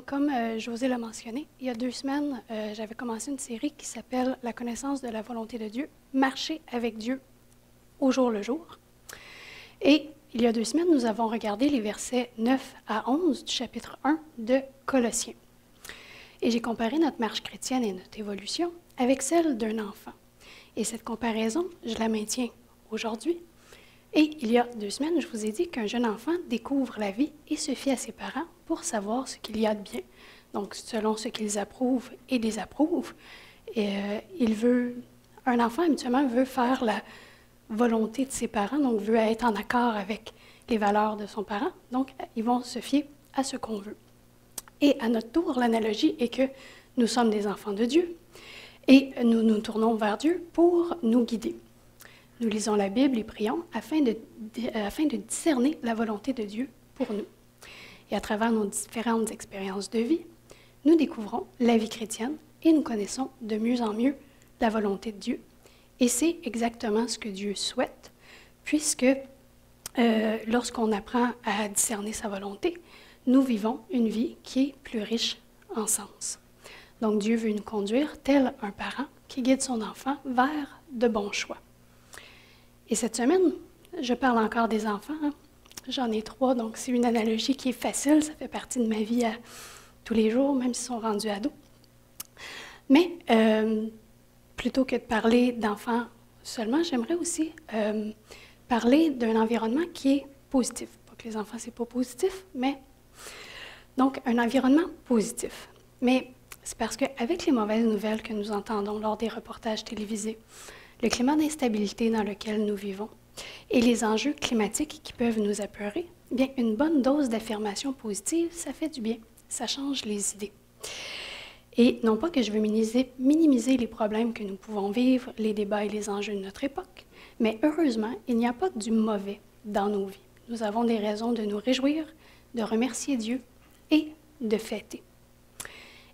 comme José l'a mentionné, il y a 2 semaines, j'avais commencé une série qui s'appelle « La connaissance de la volonté de Dieu, marcher avec Dieu au jour le jour ». Et il y a 2 semaines, nous avons regardé les versets 9 à 11 du chapitre 1 de Colossiens. Et j'ai comparé notre marche chrétienne et notre évolution avec celle d'un enfant. Et cette comparaison, je la maintiens aujourd'hui. Et il y a 2 semaines, je vous ai dit qu'un jeune enfant découvre la vie et se fie à ses parents pour savoir ce qu'il y a de bien. Donc, selon ce qu'ils approuvent et désapprouvent, un enfant habituellement veut faire la volonté de ses parents, donc veut être en accord avec les valeurs de son parent. Donc, ils vont se fier à ce qu'on veut. Et à notre tour, l'analogie est que nous sommes des enfants de Dieu et nous nous tournons vers Dieu pour nous guider. Nous lisons la Bible et prions afin de discerner la volonté de Dieu pour nous. Et à travers nos différentes expériences de vie, nous découvrons la vie chrétienne et nous connaissons de mieux en mieux la volonté de Dieu. Et c'est exactement ce que Dieu souhaite, puisque lorsqu'on apprend à discerner sa volonté, nous vivons une vie qui est plus riche en sens. Donc Dieu veut nous conduire tel un parent qui guide son enfant vers de bons choix. Et cette semaine, je parle encore des enfants. J'en ai 3, donc c'est une analogie qui est facile. Ça fait partie de ma vie à tous les jours, même s'ils sont rendus ados. Mais plutôt que de parler d'enfants seulement, j'aimerais aussi parler d'un environnement qui est positif. Pas que les enfants, c'est pas positif, mais donc un environnement positif. Mais c'est parce qu'avec les mauvaises nouvelles que nous entendons lors des reportages télévisés, le climat d'instabilité dans lequel nous vivons et les enjeux climatiques qui peuvent nous apeurer, bien, une bonne dose d'affirmation positive, ça fait du bien, ça change les idées. Et non pas que je veux minimiser les problèmes que nous pouvons vivre, les débats et les enjeux de notre époque, mais heureusement, il n'y a pas du mauvais dans nos vies. Nous avons des raisons de nous réjouir, de remercier Dieu et de fêter.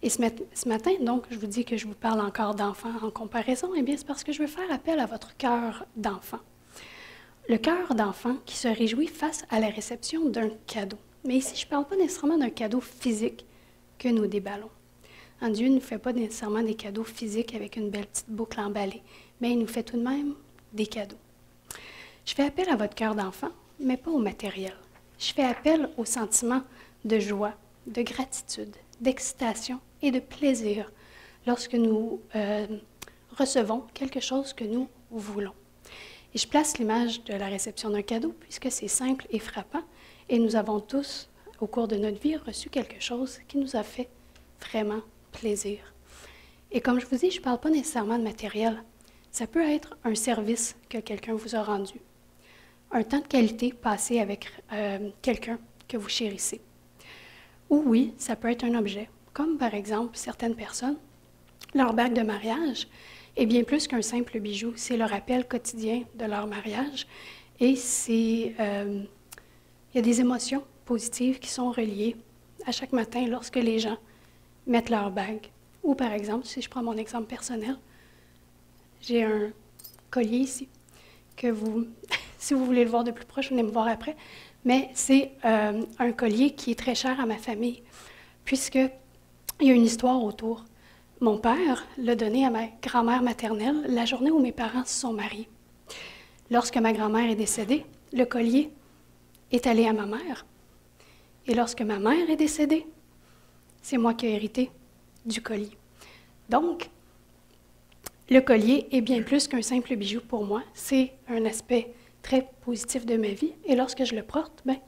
Et ce matin, donc, je vous dis que je vous parle encore d'enfants en comparaison, eh bien, c'est parce que je veux faire appel à votre cœur d'enfant. Le cœur d'enfant qui se réjouit face à la réception d'un cadeau. Mais ici, je ne parle pas nécessairement d'un cadeau physique que nous déballons. Dieu ne nous fait pas nécessairement des cadeaux physiques avec une belle petite boucle emballée, mais il nous fait tout de même des cadeaux. Je fais appel à votre cœur d'enfant, mais pas au matériel. Je fais appel au sentiment de joie, de gratitude, d'excitation et de plaisir lorsque nous recevons quelque chose que nous voulons. Et je place l'image de la réception d'un cadeau puisque c'est simple et frappant et nous avons tous, au cours de notre vie, reçu quelque chose qui nous a fait vraiment plaisir. Et comme je vous dis, je ne parle pas nécessairement de matériel. Ça peut être un service que quelqu'un vous a rendu, un temps de qualité passé avec quelqu'un que vous chérissez. Ou oui, ça peut être un objet, comme par exemple certaines personnes, leur bague de mariage est bien plus qu'un simple bijou. C'est le rappel quotidien de leur mariage et il y a des émotions positives qui sont reliées à chaque matin lorsque les gens mettent leur bague. Ou par exemple, si je prends mon exemple personnel, j'ai un collier ici que si vous voulez le voir de plus proche, venez me voir après. Mais c'est un collier qui est très cher à ma famille, puisqu'il y a une histoire autour. Mon père l'a donné à ma grand-mère maternelle la journée où mes parents se sont mariés. Lorsque ma grand-mère est décédée, le collier est allé à ma mère. Et lorsque ma mère est décédée, c'est moi qui ai hérité du collier. Donc, le collier est bien plus qu'un simple bijou pour moi. C'est un aspect très positif de ma vie. Et lorsque je le porte, bien,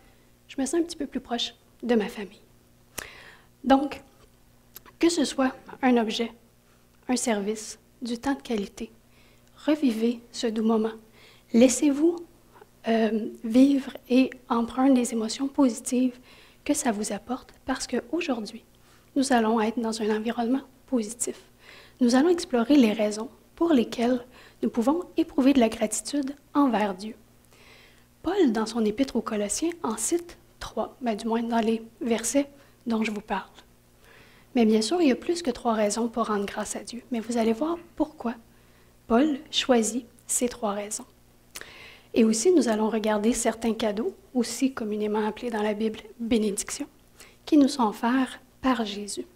je me sens un petit peu plus proche de ma famille. Donc, que ce soit un objet, un service, du temps de qualité, revivez ce doux moment. Laissez-vous vivre et emprunter des émotions positives que ça vous apporte parce qu'aujourd'hui, nous allons être dans un environnement positif. Nous allons explorer les raisons pour lesquelles nous pouvons éprouver de la gratitude envers Dieu. Paul, dans son épître aux Colossiens, en cite 3, du moins dans les versets dont je vous parle. Mais bien sûr, il y a plus que 3 raisons pour rendre grâce à Dieu, mais vous allez voir pourquoi Paul choisit ces 3 raisons. Et aussi, nous allons regarder certains cadeaux, aussi communément appelés dans la Bible bénédictions, qui nous sont offerts par Jésus.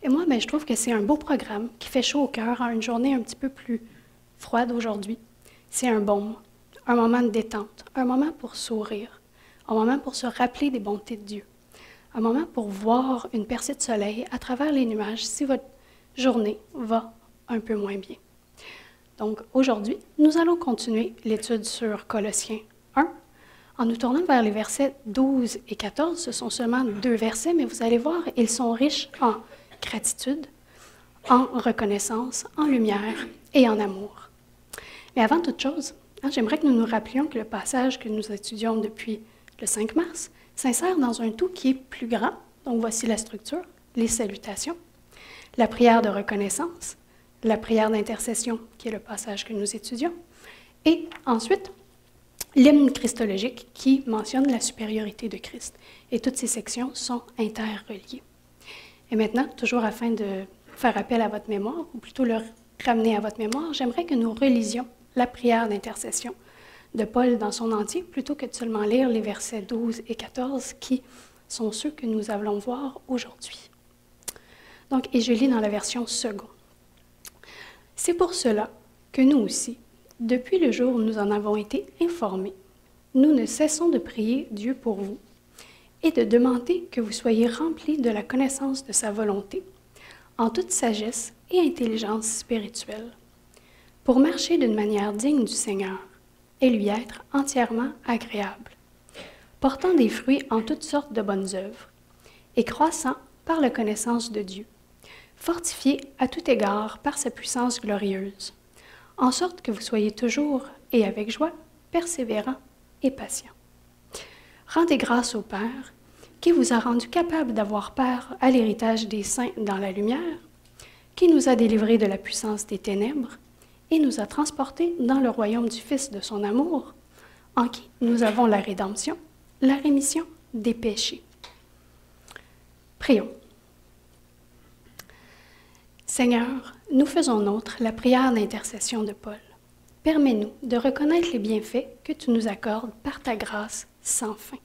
Et moi, je trouve que c'est un beau programme qui fait chaud au cœur en une journée un petit peu plus froide aujourd'hui. C'est un baume, un moment de détente, un moment pour sourire, un moment pour se rappeler des bontés de Dieu, un moment pour voir une percée de soleil à travers les nuages si votre journée va un peu moins bien. Donc aujourd'hui, nous allons continuer l'étude sur Colossiens 1 en nous tournant vers les versets 12 et 14. Ce sont seulement 2 versets, mais vous allez voir, ils sont riches en gratitude, en reconnaissance, en lumière et en amour. Mais avant toute chose, j'aimerais que nous nous rappelions que le passage que nous étudions depuis le 5 mars s'insère dans un tout qui est plus grand. Donc voici la structure, les salutations, la prière de reconnaissance, la prière d'intercession, qui est le passage que nous étudions, et ensuite l'hymne christologique qui mentionne la supériorité de Christ. Et toutes ces sections sont interreliées. Et maintenant, toujours afin de faire appel à votre mémoire, ou plutôt le ramener à votre mémoire, j'aimerais que nous relisions la prière d'intercession de Paul dans son entier, plutôt que de seulement lire les versets 12 et 14, qui sont ceux que nous allons voir aujourd'hui. Donc, et je lis dans la version seconde. C'est pour cela que nous aussi, depuis le jour où nous en avons été informés, nous ne cessons de prier Dieu pour vous et de demander que vous soyez remplis de la connaissance de sa volonté, en toute sagesse et intelligence spirituelle, pour marcher d'une manière digne du Seigneur et lui être entièrement agréable, portant des fruits en toutes sortes de bonnes œuvres et croissant par la connaissance de Dieu, fortifié à tout égard par sa puissance glorieuse, en sorte que vous soyez toujours et avec joie, persévérants et patients. Rendez grâce au Père, qui vous a rendu capable d'avoir part à l'héritage des saints dans la lumière, qui nous a délivrés de la puissance des ténèbres et nous a transportés dans le royaume du Fils de son amour, en qui nous avons la rédemption, la rémission des péchés. Prions. Seigneur, nous faisons nôtre la prière d'intercession de Paul. Permets-nous de reconnaître les bienfaits que tu nous accordes par ta grâce sans fin.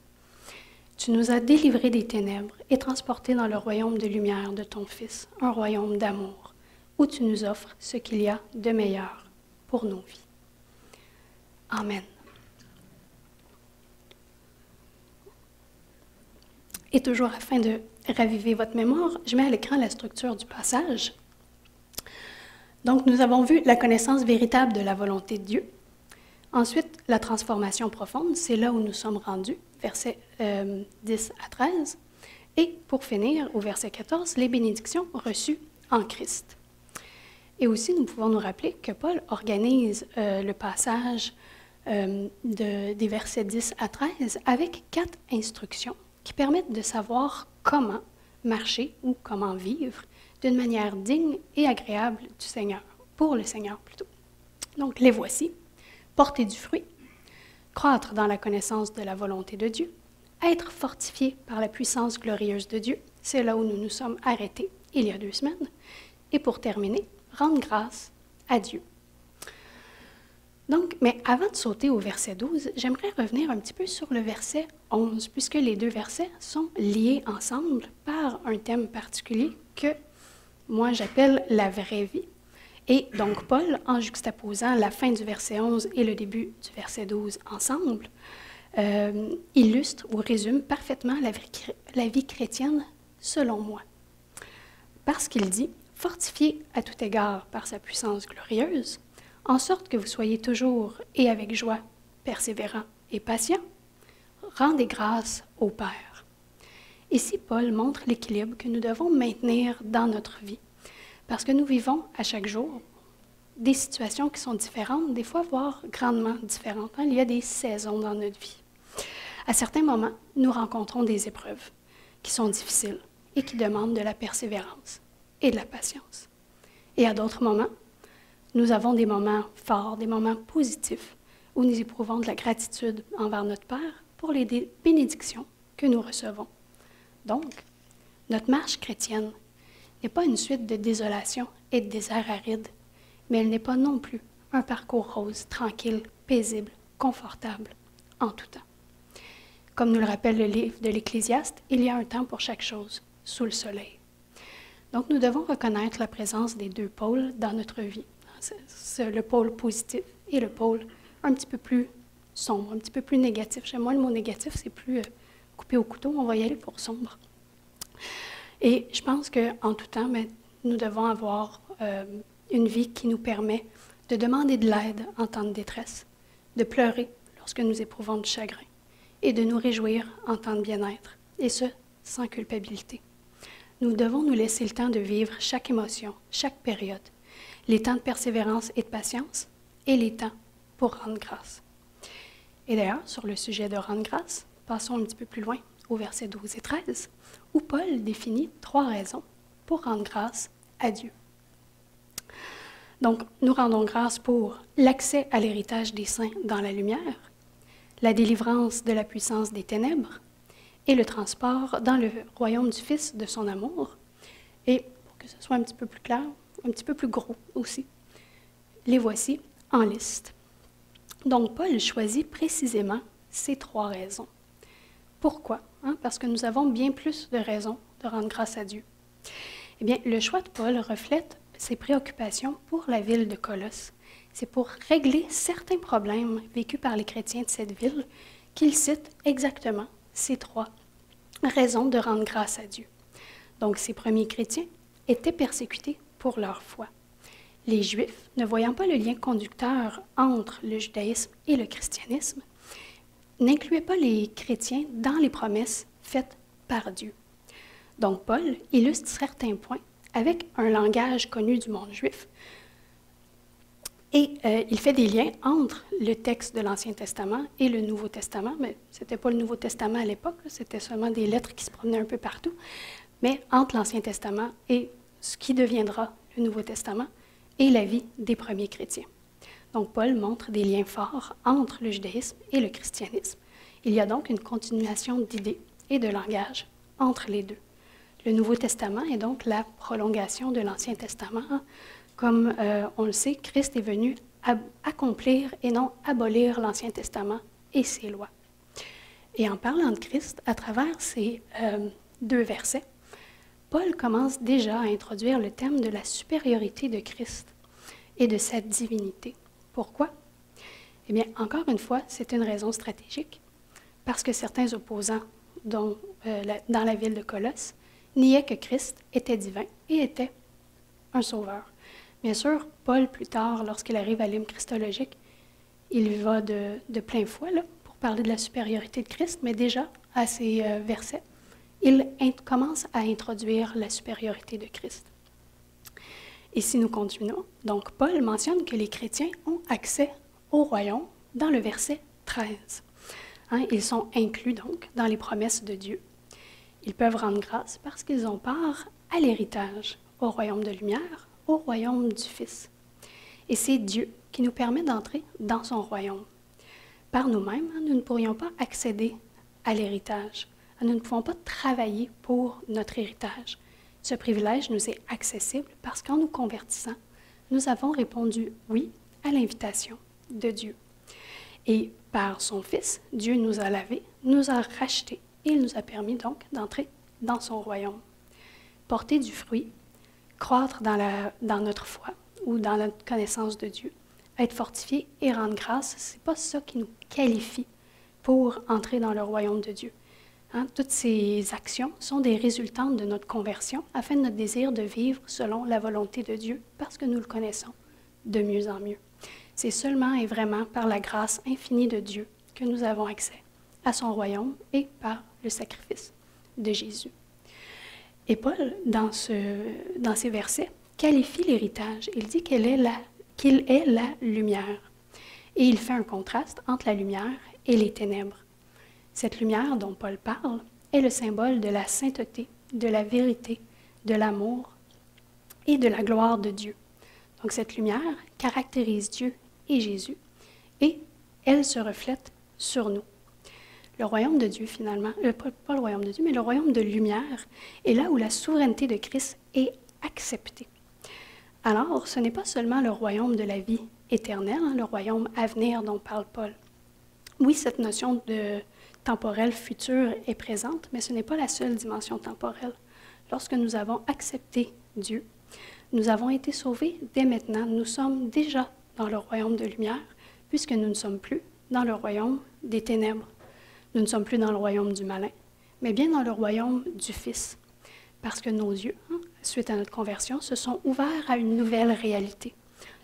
Tu nous as délivrés des ténèbres et transportés dans le royaume de lumière de ton Fils, un royaume d'amour, où tu nous offres ce qu'il y a de meilleur pour nos vies. Amen. Et toujours afin de raviver votre mémoire, je mets à l'écran la structure du passage. Donc, nous avons vu la connaissance véritable de la volonté de Dieu. Ensuite, la transformation profonde, c'est là où nous sommes rendus, versets 10 à 13. Et pour finir, au verset 14, les bénédictions reçues en Christ. Et aussi, nous pouvons nous rappeler que Paul organise le passage des versets 10 à 13 avec 4 instructions qui permettent de savoir comment marcher ou comment vivre d'une manière digne et agréable du Seigneur, pour le Seigneur plutôt. Donc, les voici. Porter du fruit, croître dans la connaissance de la volonté de Dieu, être fortifié par la puissance glorieuse de Dieu, c'est là où nous nous sommes arrêtés il y a 2 semaines, et pour terminer, rendre grâce à Dieu. Donc, mais avant de sauter au verset 12, j'aimerais revenir un petit peu sur le verset 11, puisque les 2 versets sont liés ensemble par un thème particulier que moi j'appelle la vraie vie. Et donc Paul, en juxtaposant la fin du verset 11 et le début du verset 12 ensemble, illustre ou résume parfaitement la vie chrétienne selon moi. Parce qu'il dit « Fortifié à tout égard par sa puissance glorieuse, en sorte que vous soyez toujours et avec joie, persévérants et patients, rendez grâce au Père. » Ici, Paul montre l'équilibre que nous devons maintenir dans notre vie, parce que nous vivons à chaque jour des situations qui sont différentes, des fois voire grandement différentes. Il y a des saisons dans notre vie. À certains moments, nous rencontrons des épreuves qui sont difficiles et qui demandent de la persévérance et de la patience. Et à d'autres moments, nous avons des moments forts, des moments positifs, où nous éprouvons de la gratitude envers notre Père pour les bénédictions que nous recevons. Donc, notre marche chrétienne n'est pas une suite de désolation et de déserts arides, mais elle n'est pas non plus un parcours rose, tranquille, paisible, confortable, en tout temps. Comme nous le rappelle le livre de l'Ecclésiaste, il y a un temps pour chaque chose, sous le soleil. Donc, nous devons reconnaître la présence des deux pôles dans notre vie. C'est le pôle positif et le pôle un petit peu plus sombre, un petit peu plus négatif. J'aime moins le mot négatif, c'est plus coupé au couteau, on va y aller pour sombre. Et je pense qu'en tout temps, nous devons avoir une vie qui nous permet de demander de l'aide en temps de détresse, de pleurer lorsque nous éprouvons du chagrin et de nous réjouir en temps de bien-être, et ce, sans culpabilité. Nous devons nous laisser le temps de vivre chaque émotion, chaque période, les temps de persévérance et de patience et les temps pour rendre grâce. Et d'ailleurs, sur le sujet de rendre grâce, passons un petit peu plus loin au verset 12 et 13, où Paul définit 3 raisons pour rendre grâce à Dieu. Donc, nous rendons grâce pour l'accès à l'héritage des saints dans la lumière, la délivrance de la puissance des ténèbres et le transport dans le royaume du Fils de son amour. Et pour que ce soit un petit peu plus clair, un petit peu plus gros aussi, les voici en liste. Donc, Paul choisit précisément ces 3 raisons. Pourquoi? Parce que nous avons bien plus de raisons de rendre grâce à Dieu. Eh bien, le choix de Paul reflète ses préoccupations pour la ville de Colosse. C'est pour régler certains problèmes vécus par les chrétiens de cette ville qu'il cite exactement ces 3 raisons de rendre grâce à Dieu. Donc, ces premiers chrétiens étaient persécutés pour leur foi. Les Juifs, ne voyant pas le lien conducteur entre le judaïsme et le christianisme, n'incluaient pas les chrétiens dans les promesses faites par Dieu. Donc, Paul illustre certains points avec un langage connu du monde juif. Et il fait des liens entre le texte de l'Ancien Testament et le Nouveau Testament. Mais ce n'était pas le Nouveau Testament à l'époque, c'était seulement des lettres qui se promenaient un peu partout. Mais entre l'Ancien Testament et ce qui deviendra le Nouveau Testament et la vie des premiers chrétiens. Donc, Paul montre des liens forts entre le judaïsme et le christianisme. Il y a donc une continuation d'idées et de langage entre les deux. Le Nouveau Testament est donc la prolongation de l'Ancien Testament. Comme on le sait, Christ est venu accomplir et non abolir l'Ancien Testament et ses lois. Et en parlant de Christ, à travers ces 2 versets, Paul commence déjà à introduire le thème de la supériorité de Christ et de sa divinité. Pourquoi? Eh bien, encore une fois, c'est une raison stratégique, parce que certains opposants dans la ville de Colosse niaient que Christ était divin et était un sauveur. Bien sûr, Paul, plus tard, lorsqu'il arrive à l'hymne christologique, il va de plein fouet là, pour parler de la supériorité de Christ, mais déjà, à ces versets, il commence à introduire la supériorité de Christ. Et si nous continuons, donc Paul mentionne que les chrétiens ont accès au royaume dans le verset 13. Ils sont inclus donc dans les promesses de Dieu. Ils peuvent rendre grâce parce qu'ils ont part à l'héritage, au royaume de lumière, au royaume du Fils. Et c'est Dieu qui nous permet d'entrer dans son royaume. Par nous-mêmes, nous ne pourrions pas accéder à l'héritage. Nous ne pouvons pas travailler pour notre héritage. Ce privilège nous est accessible parce qu'en nous convertissant, nous avons répondu oui à l'invitation de Dieu. Et par son Fils, Dieu nous a lavés, nous a rachetés et il nous a permis donc d'entrer dans son royaume. Porter du fruit, croître dans notre foi ou dans notre connaissance de Dieu, être fortifié et rendre grâce, ce n'est pas ça qui nous qualifie pour entrer dans le royaume de Dieu. Toutes ces actions sont des résultantes de notre conversion afin de notre désir de vivre selon la volonté de Dieu parce que nous le connaissons de mieux en mieux. C'est seulement et vraiment par la grâce infinie de Dieu que nous avons accès à son royaume et par le sacrifice de Jésus. Et Paul, dans ces versets, qualifie l'héritage. Il dit qu'il est la lumière. Et il fait un contraste entre la lumière et les ténèbres. Cette lumière dont Paul parle est le symbole de la sainteté, de la vérité, de l'amour et de la gloire de Dieu. Donc cette lumière caractérise Dieu et Jésus et elle se reflète sur nous. Le royaume de Dieu, finalement, pas le royaume de Dieu, mais le royaume de lumière est là où la souveraineté de Christ est acceptée. Alors, ce n'est pas seulement le royaume de la vie éternelle, le royaume à venir dont parle Paul. Oui, cette notion de temporel futur est présente, mais ce n'est pas la seule dimension temporelle. lorsque nous avons accepté Dieu, nous avons été sauvés dès maintenant. Nous sommes déjà dans le royaume de lumière, puisque nous ne sommes plus dans le royaume des ténèbres. Nous ne sommes plus dans le royaume du malin, mais bien dans le royaume du Fils. Parce que nos yeux, suite à notre conversion, se sont ouverts à une nouvelle réalité.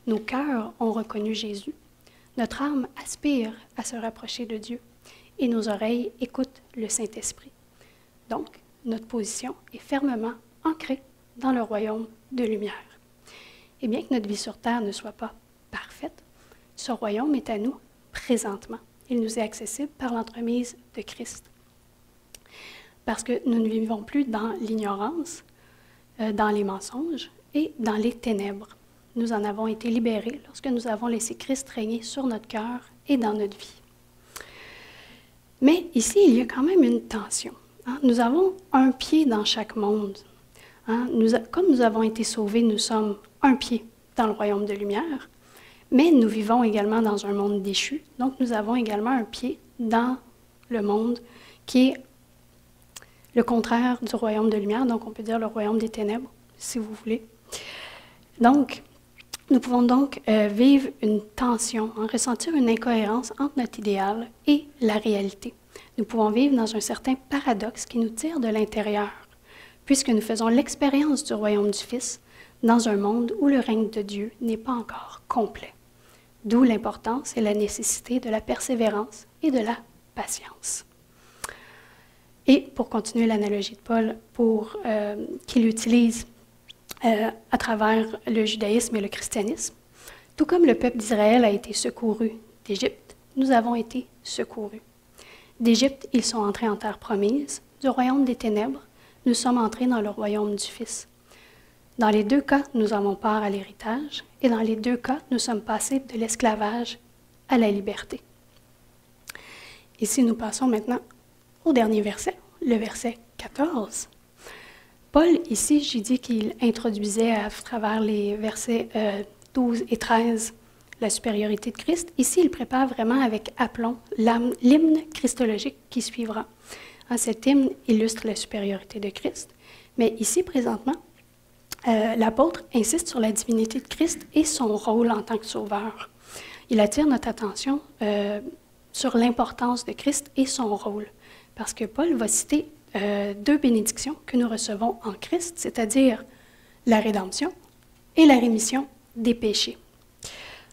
Nos cœurs ont reconnu Jésus. Notre âme aspire à se rapprocher de Dieu et nos oreilles écoutent le Saint-Esprit. Donc, notre position est fermement ancrée dans le royaume de lumière. Et bien que notre vie sur terre ne soit pas parfaite, ce royaume est à nous présentement. Il nous est accessible par l'entremise de Christ. Parce que nous ne vivons plus dans l'ignorance, dans les mensonges et dans les ténèbres. Nous en avons été libérés lorsque nous avons laissé Christ régner sur notre cœur et dans notre vie. Mais ici, il y a quand même une tension. Nous avons un pied dans chaque monde. Comme nous avons été sauvés, nous sommes un pied dans le royaume de lumière, mais nous vivons également dans un monde déchu. Donc, nous avons également un pied dans le monde qui est le contraire du royaume de lumière, donc on peut dire le royaume des ténèbres, si vous voulez. Donc, nous pouvons donc vivre une tension, ressentir une incohérence entre notre idéal et la réalité. Nous pouvons vivre dans un certain paradoxe qui nous tire de l'intérieur, puisque nous faisons l'expérience du royaume du Fils dans un monde où le règne de Dieu n'est pas encore complet. D'où l'importance et la nécessité de la persévérance et de la patience. Et pour continuer l'analogie de Paul, qu'il utilise à travers le judaïsme et le christianisme, tout comme le peuple d'Israël a été secouru d'Égypte, nous avons été secourus. D'Égypte, ils sont entrés en terre promise. Du royaume des ténèbres, nous sommes entrés dans le royaume du Fils. Dans les deux cas, nous avons part à l'héritage, et dans les deux cas, nous sommes passés de l'esclavage à la liberté. Ici, nous passons maintenant au dernier verset, le verset 14. Paul, ici, j'ai dit qu'il introduisait à travers les versets 12 et 13 la supériorité de Christ. Ici, il prépare vraiment avec aplomb l'hymne christologique qui suivra. Cet hymne illustre la supériorité de Christ, mais ici, présentement, l'apôtre insiste sur la divinité de Christ et son rôle en tant que sauveur. Il attire notre attention sur l'importance de Christ et son rôle, parce que Paul va citer deux bénédictions que nous recevons en Christ, c'est-à-dire la rédemption et la rémission des péchés.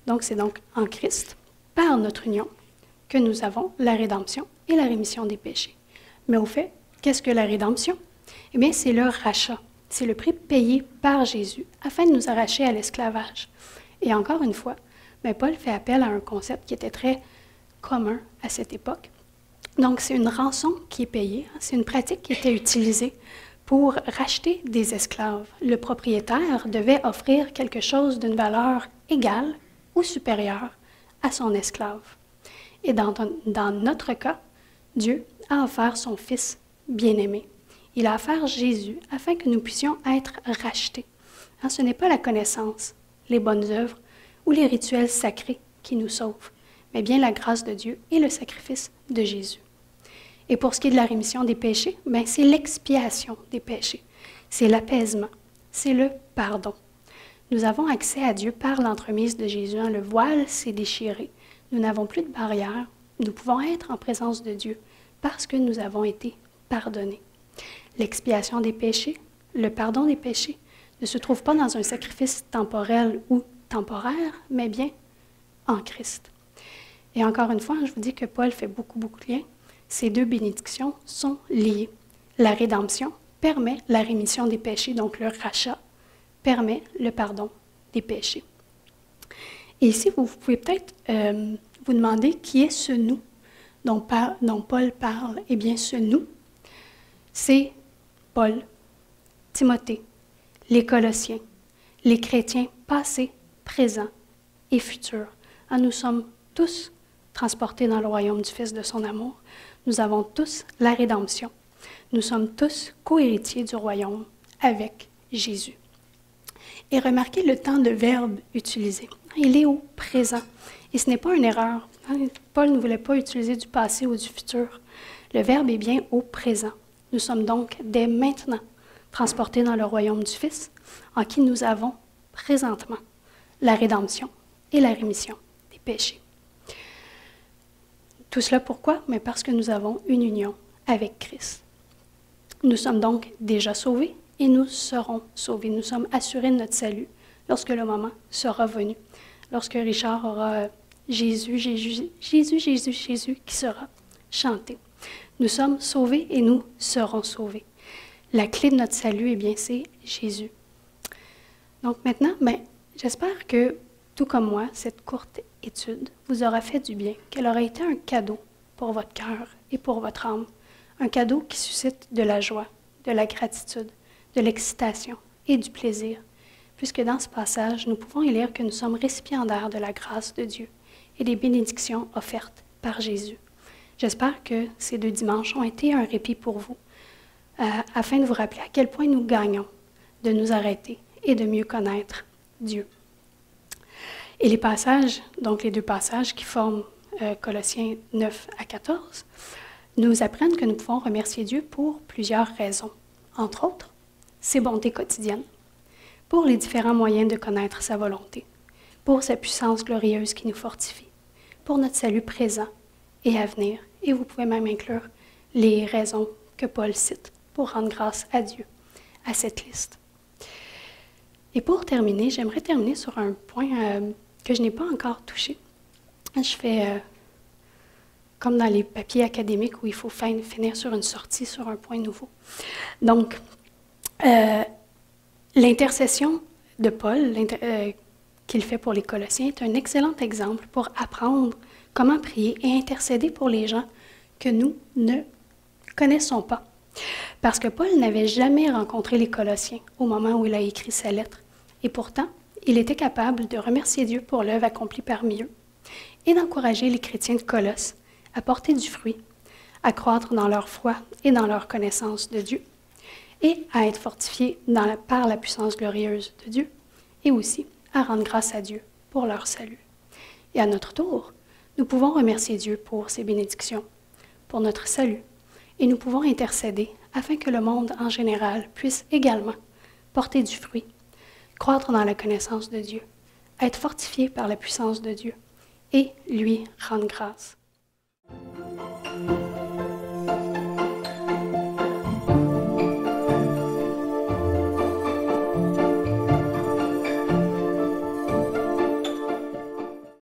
Donc, c'est donc en Christ, par notre union, que nous avons la rédemption et la rémission des péchés. Mais au fait, qu'est-ce que la rédemption? Eh bien, c'est le rachat. C'est le prix payé par Jésus afin de nous arracher à l'esclavage. Et encore une fois, Paul fait appel à un concept qui était très commun à cette époque. Donc, c'est une rançon qui est payée. C'est une pratique qui était utilisée pour racheter des esclaves. Le propriétaire devait offrir quelque chose d'une valeur égale ou supérieure à son esclave. Et dans notre cas, Dieu a offert son Fils bien-aimé. Il a offert Jésus afin que nous puissions être rachetés. Ce n'est pas la connaissance, les bonnes œuvres ou les rituels sacrés qui nous sauvent, mais bien la grâce de Dieu et le sacrifice de Jésus. Et pour ce qui est de la rémission des péchés, c'est l'expiation des péchés, c'est l'apaisement, c'est le pardon. Nous avons accès à Dieu par l'entremise de Jésus. Le voile s'est déchiré. Nous n'avons plus de barrière. Nous pouvons être en présence de Dieu parce que nous avons été pardonnés. L'expiation des péchés, le pardon des péchés, ne se trouve pas dans un sacrifice temporel ou temporaire, mais bien en Christ. Et encore une fois, je vous dis que Paul fait beaucoup de liens. Ces deux bénédictions sont liées. La rédemption permet la rémission des péchés, donc le rachat permet le pardon des péchés. Et ici, vous pouvez peut-être vous demander qui est ce « nous » dont Paul parle. Eh bien, ce « nous », c'est Paul, Timothée, les Colossiens, les chrétiens passés, présents et futurs. Nous sommes tous transportés dans le royaume du Fils de son amour. Nous avons tous la rédemption. Nous sommes tous co-héritiers du royaume avec Jésus. Et remarquez le temps de verbe utilisé. Il est au présent. Et ce n'est pas une erreur. Paul ne voulait pas utiliser du passé ou du futur. Le verbe est bien au présent. Nous sommes donc dès maintenant transportés dans le royaume du Fils, en qui nous avons présentement la rédemption et la rémission des péchés. Tout cela pourquoi? Mais parce que nous avons une union avec Christ. Nous sommes donc déjà sauvés et nous serons sauvés. Nous sommes assurés de notre salut lorsque le moment sera venu. Lorsque Richard aura Jésus, Jésus, Jésus, Jésus, Jésus qui sera chanté. Nous sommes sauvés et nous serons sauvés. La clé de notre salut, eh bien, c'est Jésus. Donc maintenant, j'espère que, tout comme moi, cette courte étude vous aura fait du bien, qu'elle aura été un cadeau pour votre cœur et pour votre âme. Un cadeau qui suscite de la joie, de la gratitude, de l'excitation et du plaisir, puisque dans ce passage, nous pouvons y lire que nous sommes récipiendaires de la grâce de Dieu et des bénédictions offertes par Jésus. J'espère que ces 2 dimanches ont été un répit pour vous, afin de vous rappeler à quel point nous gagnons de nous arrêter et de mieux connaître Dieu. Et les passages, donc les 2 passages qui forment Colossiens 9 à 14, nous apprennent que nous pouvons remercier Dieu pour plusieurs raisons. Entre autres, ses bontés quotidiennes, pour les différents moyens de connaître sa volonté, pour sa puissance glorieuse qui nous fortifie, pour notre salut présent et à venir. Et vous pouvez même inclure les raisons que Paul cite pour rendre grâce à Dieu à cette liste. Et pour terminer, j'aimerais terminer sur un point que je n'ai pas encore touché. Je fais comme dans les papiers académiques où il faut finir sur une sortie, sur un point nouveau. Donc, l'intercession de Paul qu'il fait pour les Colossiens est un excellent exemple pour apprendre comment prier et intercéder pour les gens que nous ne connaissons pas. Parce que Paul n'avait jamais rencontré les Colossiens au moment où il a écrit sa lettre. Et pourtant, il était capable de remercier Dieu pour l'œuvre accomplie parmi eux et d'encourager les chrétiens de Colosse à porter du fruit, à croître dans leur foi et dans leur connaissance de Dieu, et à être fortifiés par la puissance glorieuse de Dieu, et aussi à rendre grâce à Dieu pour leur salut. Et à notre tour, nous pouvons remercier Dieu pour ses bénédictions, pour notre salut, et nous pouvons intercéder afin que le monde en général puisse également porter du fruit, croître dans la connaissance de Dieu, être fortifié par la puissance de Dieu, et lui rendre grâce.